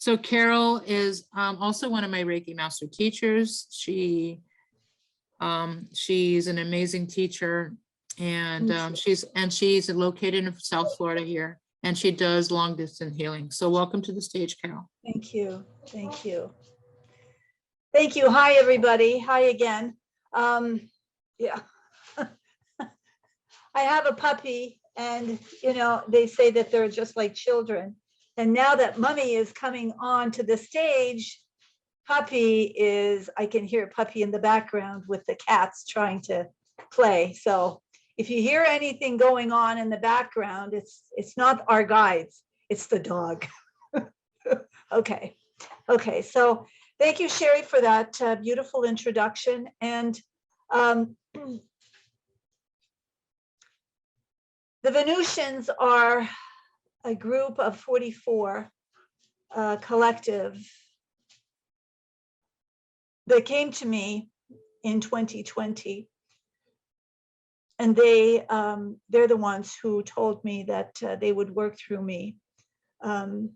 So Carole is also one of my Reiki master teachers. She's an amazing teacher, and she's located in South Florida here, and she does long distance healing. So welcome to the stage, Carole. Thank you. Thank you. Thank you. Hi, everybody. Hi again. Yeah. I have a puppy, and they say that they're just like children. And now that Mummy is coming on to the stage, I can hear Puppy in the background with the cats trying to play. So if you hear anything going on in the background, it's not our guides, it's the dog. Okay. So thank you, Sherry, for that beautiful introduction. And the Venusians are a group of 44 collective that came to me in 2020. And they're the ones who told me that they would work through me. And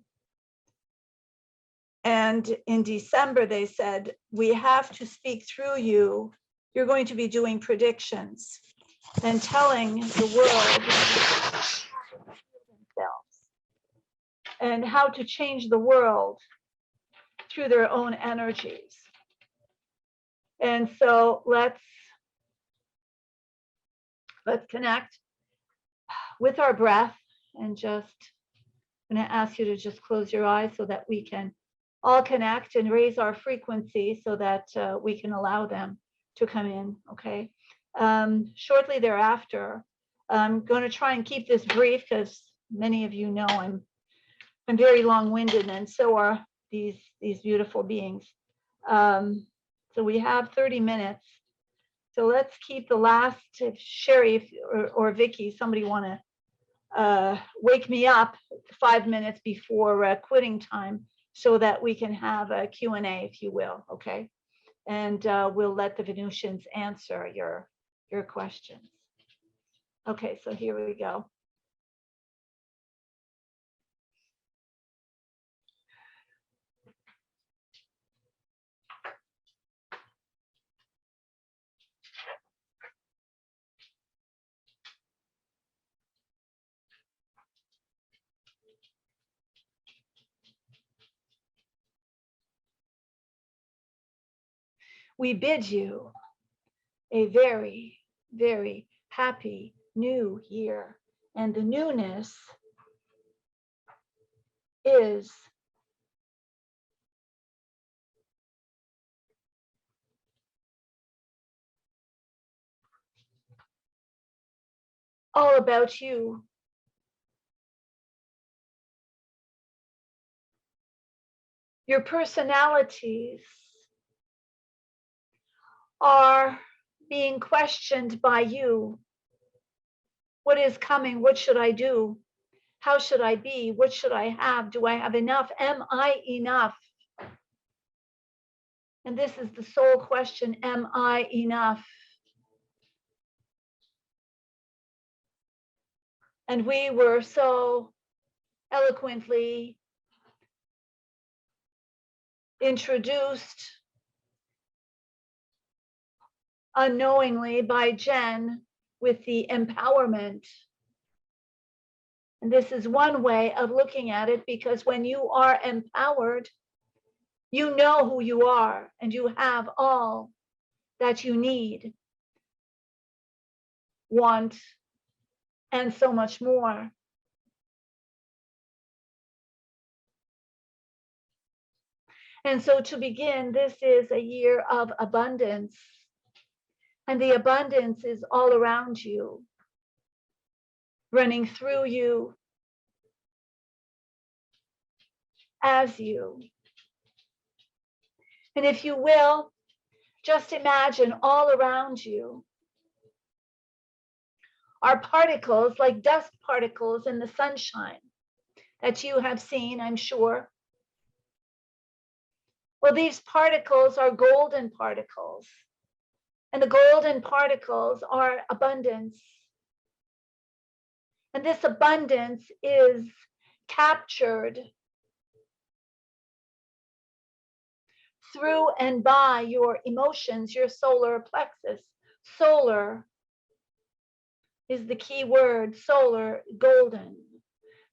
in December, they said, we have to speak through you. You're going to be doing predictions and telling the world themselves and how to change the world through their own energies. And so let's connect with our breath, and just I'm going to ask you to just close your eyes so that we can all connect and raise our frequency so that we can allow them to come in. Okay. Shortly thereafter, I'm going to try and keep this brief because many of you know I'm very long-winded, and so are these beautiful beings. So we have 30 minutes. So let's keep the last, if Sherry or Vicky, somebody want to wake me up 5 minutes before quitting time so that we can have a Q&A, if you will, okay? And we'll let the Venusians answer your questions. Okay, so here we go. We bid you a very, very happy new year. And the newness is all about you. Your personalities are being questioned by you. What is coming? What should I do? How should I be? What should I have? Do I have enough? Am I enough? And this is the soul question. Am I enough? And we were so eloquently introduced unknowingly by Jen with the empowerment. And this is one way of looking at it, because when you are empowered, you know who you are and you have all that you need, want, and so much more. And so to begin, this is a year of abundance. And the abundance is all around you, running through you, as you. And if you will, just imagine all around you are particles, like dust particles in the sunshine that you have seen, I'm sure. Well, these particles are golden particles. And the golden particles are abundance. And this abundance is captured through and by your emotions, your solar plexus. Solar is the key word, solar, golden.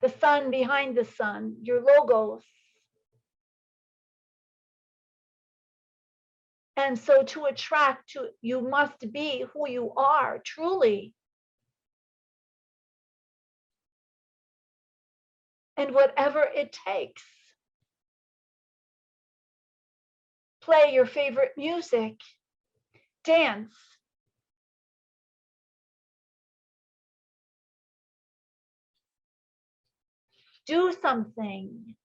The sun behind the sun, your logos. And so to attract, you must be who you are, truly. And whatever it takes. Play your favorite music. Dance. Do something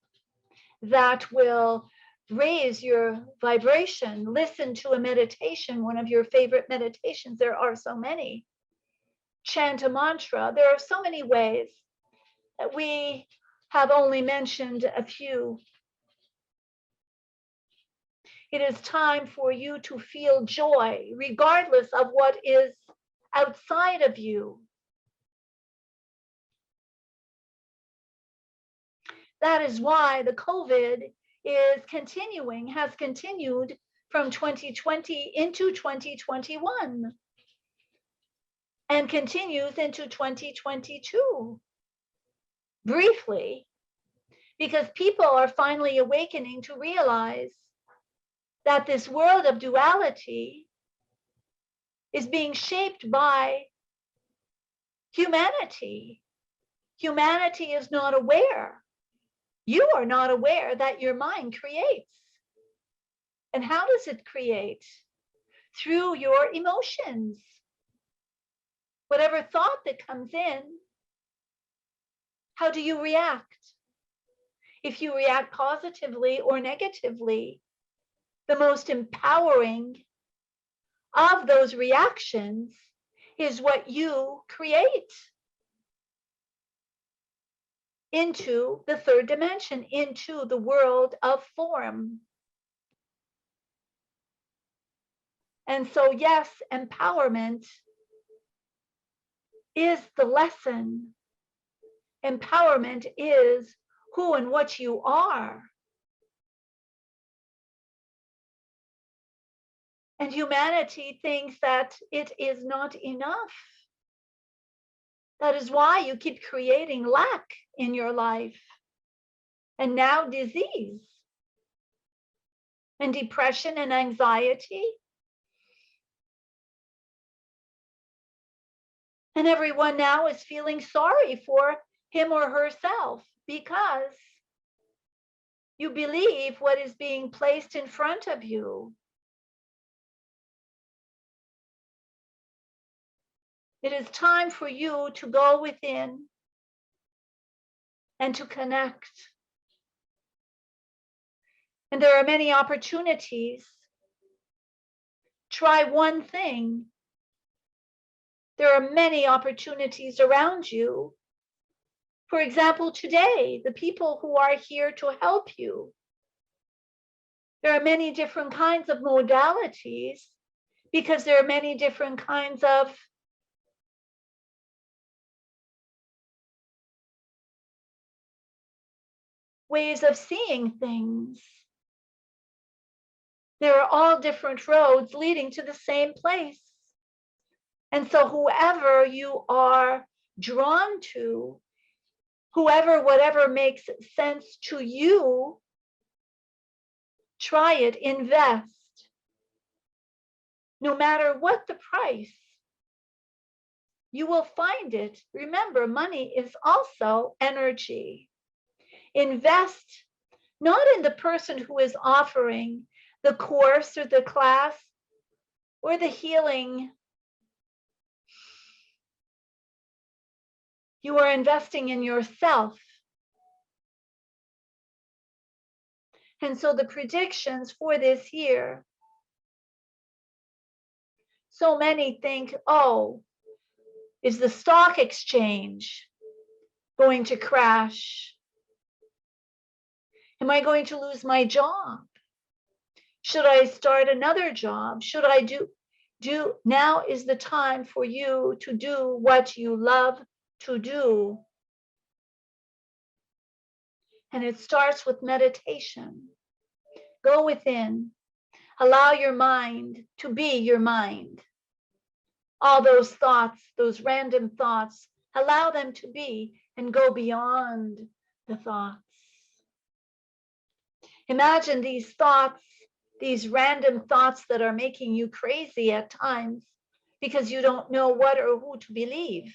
that will raise your vibration. Listen to a meditation, one of your favorite meditations. There are so many. Chant a mantra. There are so many ways that we have only mentioned a few. It is time for you to feel joy, regardless of what is outside of you. That is why the COVID is continuing, has continued from 2020 into 2021 and continues into 2022. Briefly, because people are finally awakening to realize that this world of duality is being shaped by humanity. Humanity is not aware. You are not aware that your mind creates. And how does it create? Through your emotions. Whatever thought that comes in, how do you react? If you react positively or negatively, the most empowering of those reactions is what you create into the third dimension, into the world of form. And so, yes, empowerment is the lesson. Empowerment is who and what you are. And humanity thinks that it is not enough. That is why you keep creating lack in your life. And now disease and depression and anxiety. And everyone now is feeling sorry for him or herself because you believe what is being placed in front of you. It is time for you to go within and to connect. And there are many opportunities. Try one thing. There are many opportunities around you. For example, today, the people who are here to help you. There are many different kinds of modalities because there are many different kinds of ways of seeing things. There are all different roads leading to the same place. And so whoever you are drawn to, whatever makes sense to you, try it, invest. No matter what the price, you will find it. Remember, money is also energy. Invest not in the person who is offering the course or the class or the healing. You are investing in yourself. And so the predictions for this year, so many think, oh, is the stock exchange going to crash? Am I going to lose my job? Should I start another job? Should I do? Now is the time for you to do what you love to do. And it starts with meditation. Go within, Allow your mind to be your mind. All those thoughts, those random thoughts, allow them to be and go beyond the thoughts. Imagine these thoughts, these random thoughts that are making you crazy at times because you don't know what or who to believe.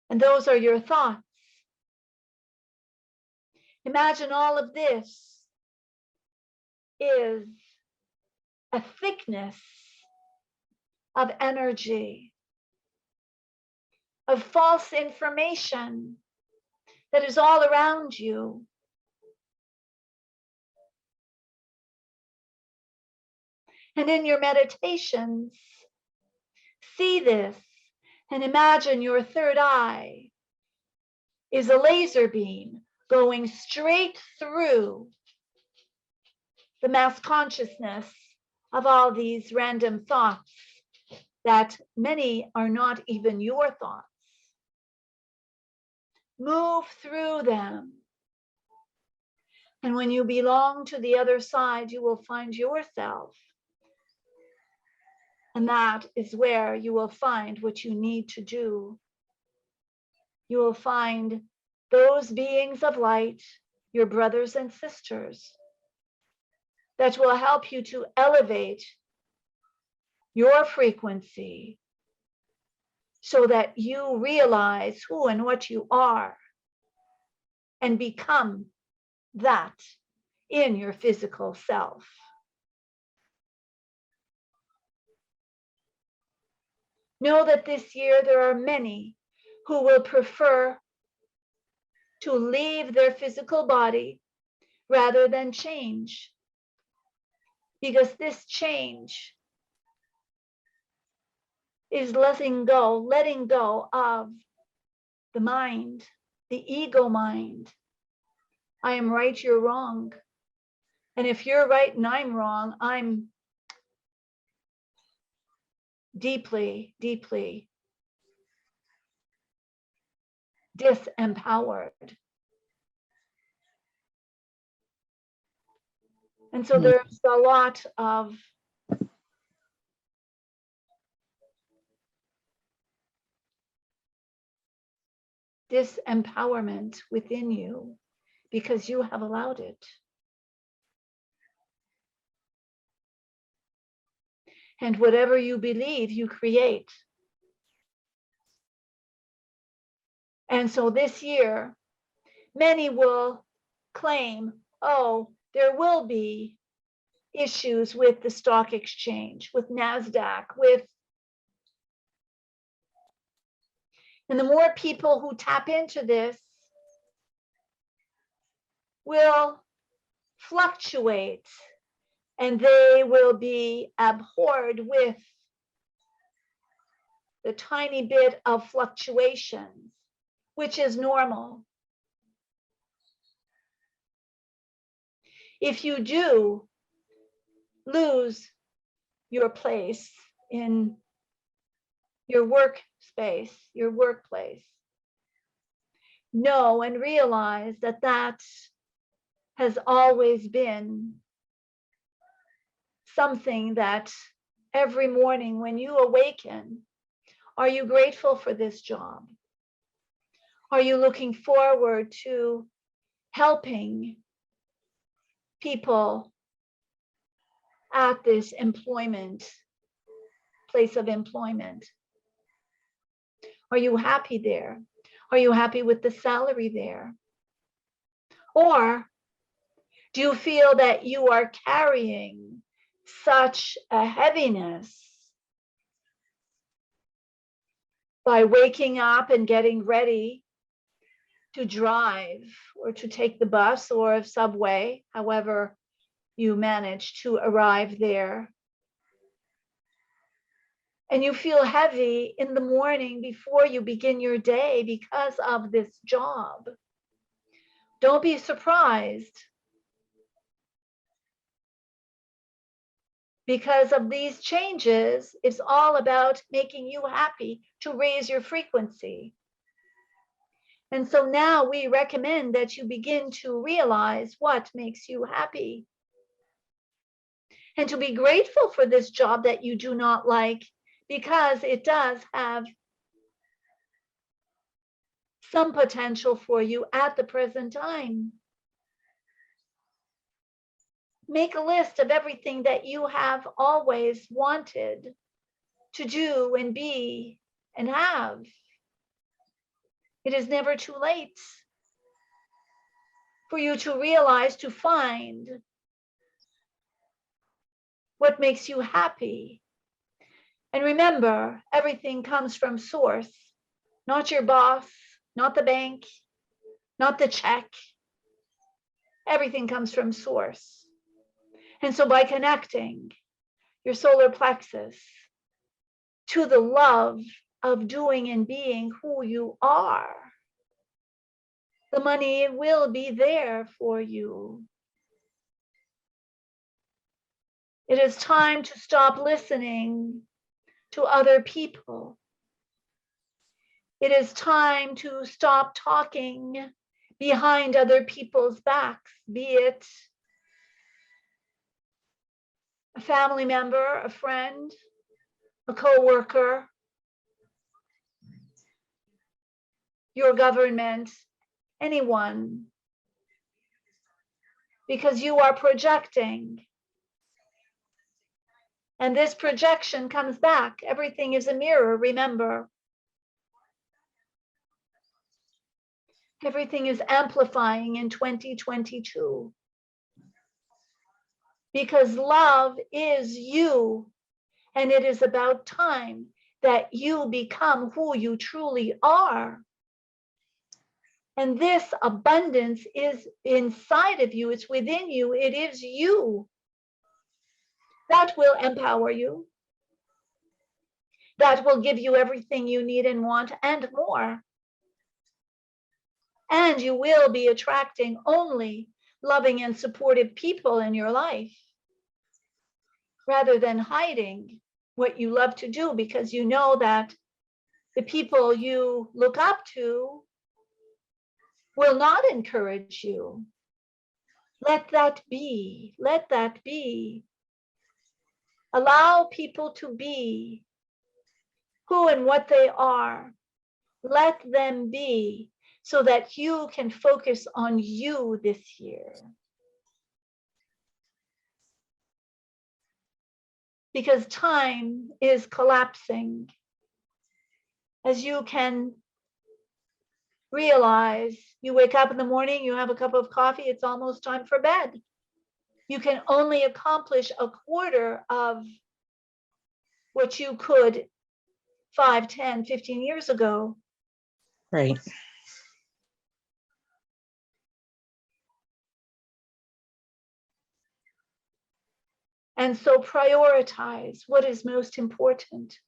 And those are your thoughts. Imagine all of this is a thickness of energy, of false information that is all around you. And in your meditations, see this and imagine your third eye is a laser beam going straight through the mass consciousness of all these random thoughts that many are not even your thoughts. Move through them. And when you belong to the other side, you will find yourself. And that is where you will find what you need to do. You will find those beings of light, your brothers and sisters, that will help you to elevate your frequency so that you realize who and what you are and become that in your physical self. Know that this year there are many who will prefer to leave their physical body rather than change, because this change is letting go of the mind, the ego mind. I am right, you're wrong. And if you're right and I'm wrong, I'm deeply, deeply disempowered. And so there's a lot of disempowerment within you because you have allowed it. And whatever you believe, you create. And so this year, many will claim, oh, there will be issues with the stock exchange, with NASDAQ, and the more people who tap into this will fluctuate, and they will be abhorred with the tiny bit of fluctuations, which is normal. If you do lose your place in your workspace, your workplace, know and realize that that has always been something that every morning when you awaken, are you grateful for this job? Are you looking forward to helping people at this place of employment? Are you happy there? Are you happy with the salary there? Or do you feel that you are carrying such a heaviness by waking up and getting ready to drive or to take the bus or a subway, however you manage to arrive there? And you feel heavy in the morning before you begin your day because of this job. Don't be surprised. Because of these changes, it's all about making you happy to raise your frequency. And so now we recommend that you begin to realize what makes you happy. and to be grateful for this job that you do not like, because it does have some potential for you at the present time. Make a list of everything that you have always wanted to do and be and have. It is never too late for you to realize, to find what makes you happy. And remember, everything comes from source, not your boss, not the bank, not the check. Everything comes from source. And so by connecting your solar plexus to the love of doing and being who you are, the money will be there for you. It is time to stop listening to other people. It is time to stop talking behind other people's backs, be it a family member, a friend, a co-worker, your government, anyone, because you are projecting. And this projection comes back. Everything is a mirror, remember. Everything is amplifying in 2022. Because love is you, and it is about time that you become who you truly are. And this abundance is inside of you, it's within you, it is you. That will empower you. That will give you everything you need and want and more. And you will be attracting only loving and supportive people in your life, rather than hiding what you love to do, because you know that the people you look up to will not encourage you. Let that be. Let that be. Allow people to be who and what they are. Let them be, so that you can focus on you this year. Because time is collapsing. As you can realize, you wake up in the morning, you have a cup of coffee, it's almost time for bed. You can only accomplish a quarter of what you could 5, 10, 15 years ago. Right. And so prioritize what is most important.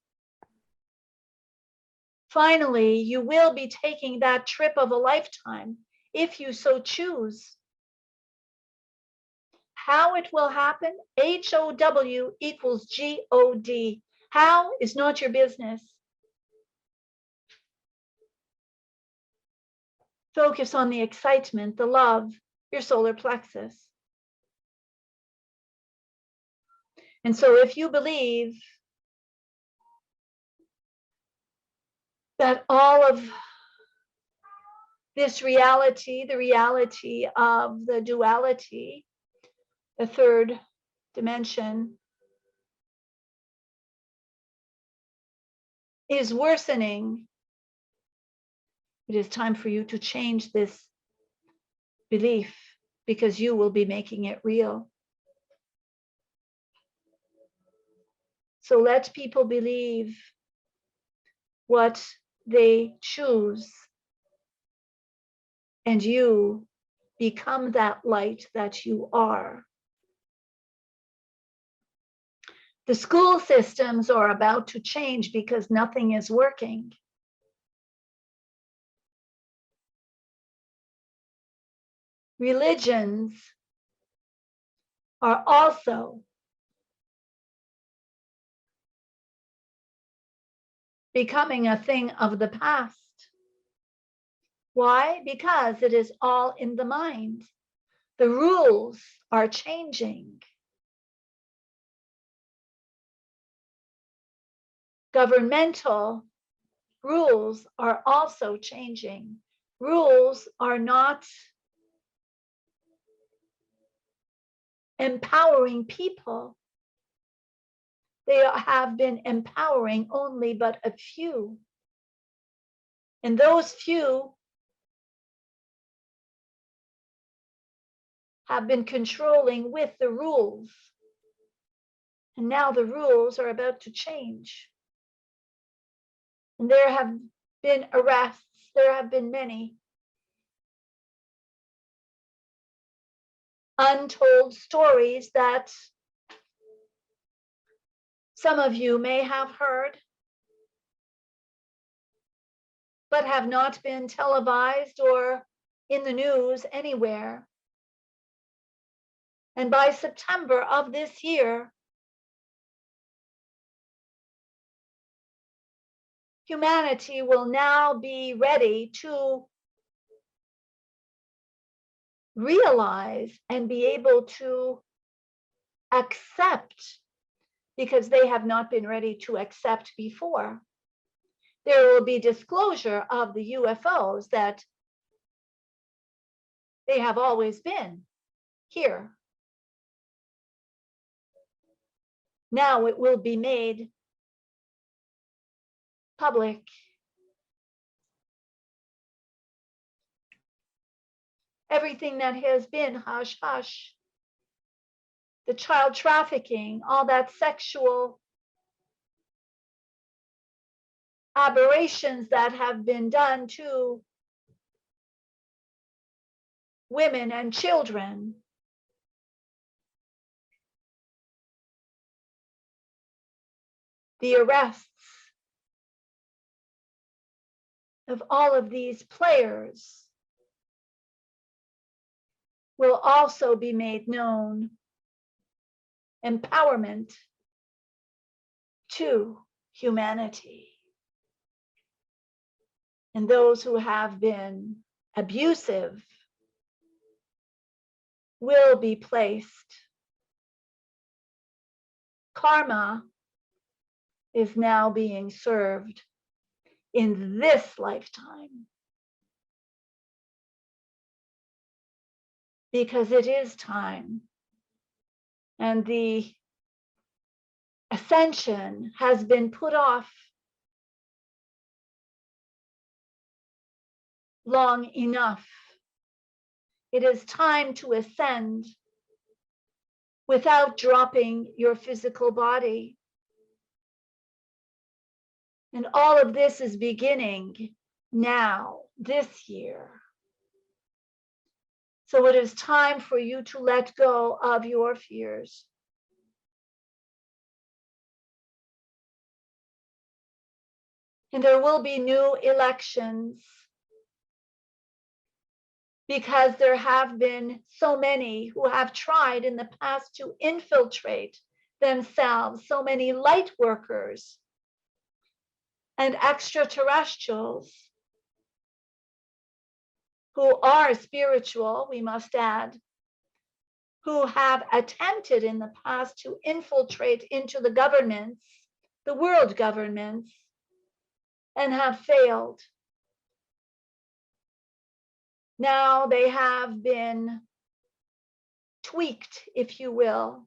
Finally, you will be taking that trip of a lifetime if you so choose. How it will happen? HOW equals GOD. How is not your business. Focus on the excitement, the love, your solar plexus. And so if you believe that all of this reality, the reality of the duality, the third dimension, is worsening, it is time for you to change this belief, because you will be making it real. So let people believe what they choose, and you become that light that you are. The school systems are about to change because nothing is working. Religions are also becoming a thing of the past. Why? Because it is all in the mind. The rules are changing. governmental rules are also changing. Rules are not empowering people. They have been empowering only but a few. And those few have been controlling with the rules. And now the rules are about to change. And there have been arrests, there have been many. Untold stories that some of you may have heard, but have not been televised or in the news anywhere. And by September of this year, humanity will now be ready to realize and be able to accept, because they have not been ready to accept before. There will be disclosure of the UFOs that they have always been here. Now it will be made public. Everything that has been hush hush, the child trafficking, all that sexual aberrations that have been done to women and children, the arrests of all of these players will also be made known. Empowerment to humanity. And those who have been abusive will be placed. Karma is now being served in this lifetime, because it is time, and the ascension has been put off long enough. It is time to ascend without dropping your physical body. And all of this is beginning now, this year. So it is time for you to let go of your fears. And there will be new elections, because there have been so many who have tried in the past to infiltrate themselves, so many light workers and extraterrestrials who are spiritual, we must add, who have attempted in the past to infiltrate into the governments, the world governments, and have failed. Now they have been tweaked, if you will,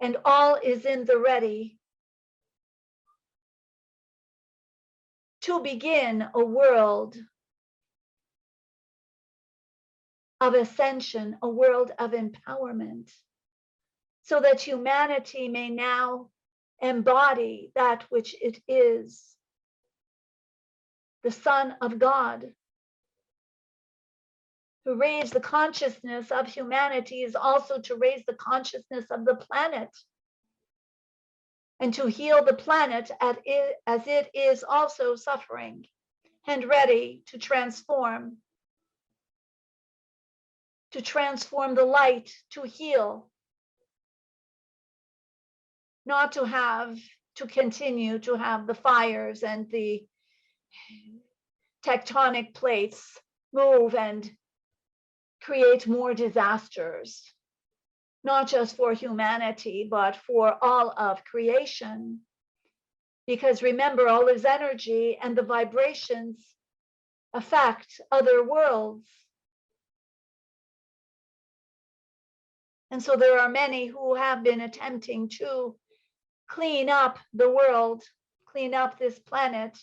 and all is in the ready to begin a world of ascension, a world of empowerment, so that humanity may now embody that which it is, the Son of God. To raise the consciousness of humanity is also to raise the consciousness of the planet, and to heal the planet as it is also suffering and ready to transform the light, to heal, not to have to continue to have the fires and the tectonic plates move and create more disasters, not just for humanity, but for all of creation. Because remember, all is energy, and the vibrations affect other worlds. And so there are many who have been attempting to clean up the world, clean up this planet.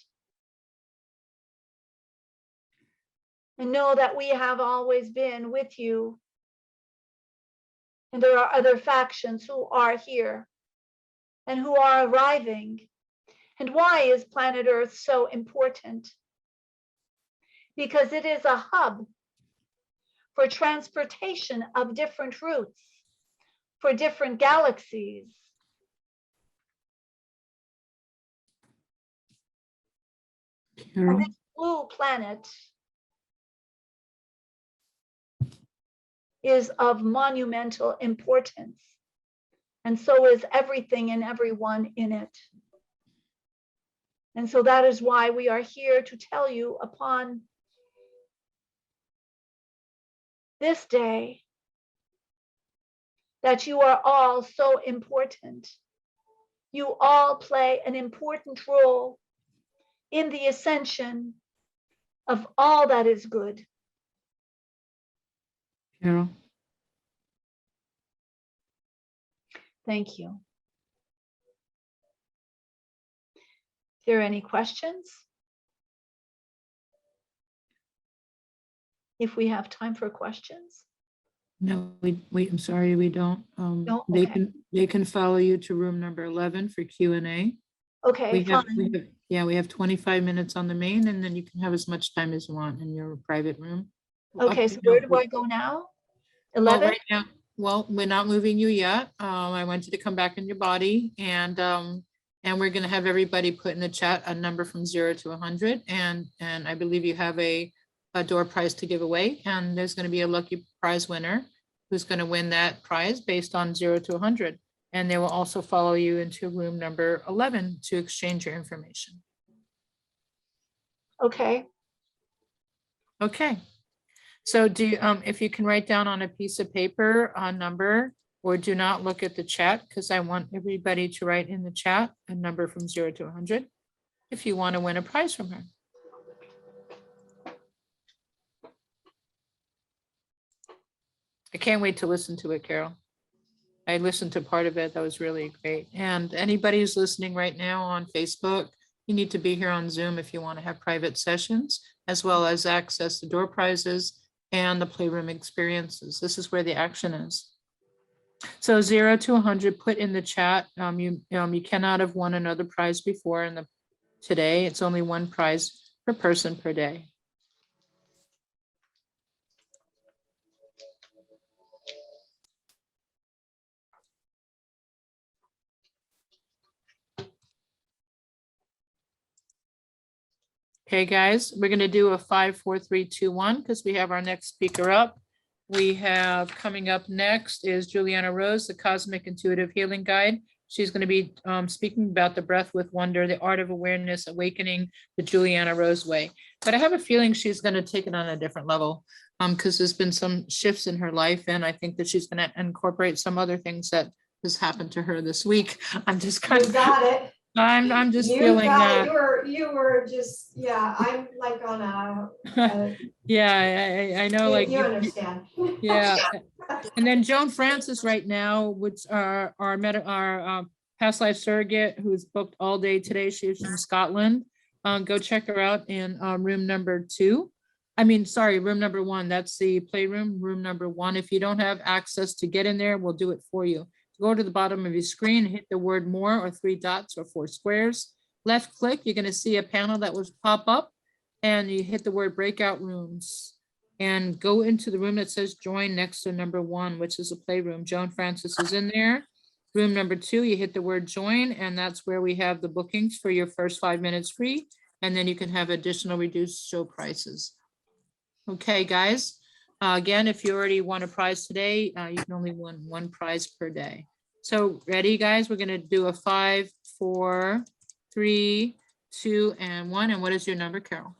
And know that we have always been with you. And there are other factions who are here and who are arriving. And why is planet Earth so important? Because it is a hub for transportation of different routes, for different galaxies. Carole? And this blue planet is of monumental importance. And so is everything and everyone in it. And so that is why we are here to tell you upon this day that you are all so important. You all play an important role in the ascension of all that is good. Carole? Thank you. Is there any questions? If we have time for questions. No, I'm sorry, we don't. No? They Okay. they can follow you to room number 11 for Q&A. Okay, fine. We have 25 minutes on the main, and then you can have as much time as you want in your private room. Okay, so where do I go now? Well, 11? right now, well, we're not moving you yet. I want you to come back in your body, and we're gonna have everybody put in the chat a number from 0 to 100, and I believe you have a door prize to give away, and there's gonna be a lucky prize winner who's gonna win that prize based on 0 to 100. And they will also follow you into room number 11 to exchange your information. Okay. Okay. So do you, if you can write down on a piece of paper a number, or do not look at the chat, because I want everybody to write in the chat a number from 0 to 100 if you want to win a prize from her. I can't wait to listen to it, Carole. I listened to part of it. That was really great. And anybody who's listening right now on Facebook, you need to be here on Zoom if you want to have private sessions, as well as access to door prizes and the playroom experiences. This is where the action is. So 0 to 100, put in the chat. You cannot have won another prize before in today. It's only one prize per person per day. Okay, guys, we're going to do a 5, 4, 3, 2, 1 because we have our next speaker up. We have coming up next is Julianna Rose, the Cosmic Intuitive Healing Guide. She's going to be speaking about the breath with wonder, the art of awareness, awakening the Julianna Rose way. But I have a feeling she's going to take it on a different level because there's been some shifts in her life, and I think that she's going to incorporate some other things that has happened to her this week. I'm just kind You got it. I'm just You feeling got that. it. You were just, yeah, I'm like on a Yeah, I know, like you understand. yeah. And then Joan Francis right now, which are our past life surrogate, who's booked all day today. She's from Scotland. Go check her out in room number 2. I mean, sorry, room number 1. That's the playroom, room number 1. If you don't have access to get in there, we'll do it for you. Go to the bottom of your screen, hit the word more or 3 dots or 4 squares. Left click, you're going to see a panel that will pop up, and you hit the word breakout rooms and go into the room that says join next to number 1, which is a playroom. Joan Francis is in there. Room number 2, you hit the word join, and that's where we have the bookings for your first 5 minutes free. And then you can have additional reduced show prices. Okay, guys. Again, if you already won a prize today, you can only win 1 prize per day. So ready, guys? We're going to do a 5, 4, 3, 2, and 1. And what is your number, Carole?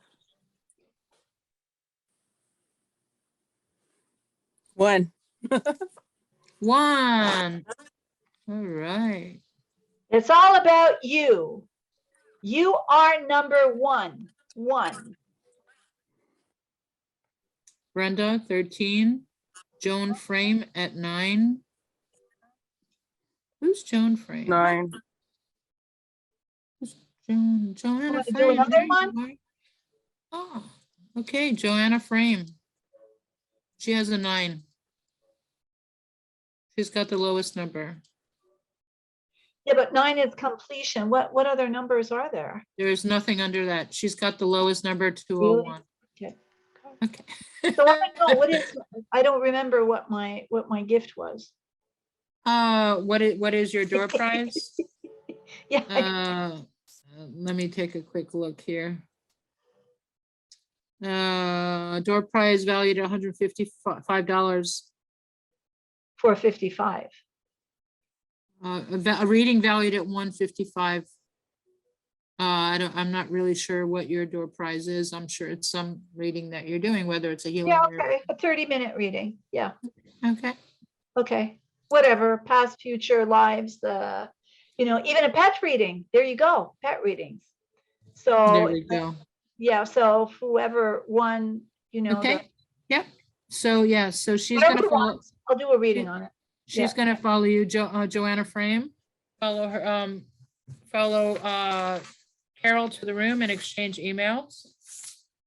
1. 1. All right. It's all about you. You are number one. Brenda, 13. Joan Frame at 9. Who's Joan Frame? 9. Joanna Want to do Frame. another there you one? are. Oh, okay, Joanna Frame. She has a 9. She's got the lowest number. Yeah, but 9 is completion. What other numbers are there? There's nothing under that. She's got the lowest number, 201. Okay. Okay. So I don't know what is, I don't remember what my gift was. What is your door prize? Yeah, Let me take a quick look here. Door prize valued at $155. for 55. A reading valued at $155. I'm not really sure what your door prize is. I'm sure it's some reading that you're doing, whether it's a healing. Yeah, or- okay, a 30-minute reading. Yeah, Okay. okay. Whatever, past, future lives, even a pet reading. There you go, pet readings. There So, we go. yeah, so whoever won, Okay. Yep. So, yeah, so she's whatever gonna follow, wants, I'll do a reading on it. she's gonna follow you, Joanna Frame. Follow her, follow Carole to the room and exchange emails.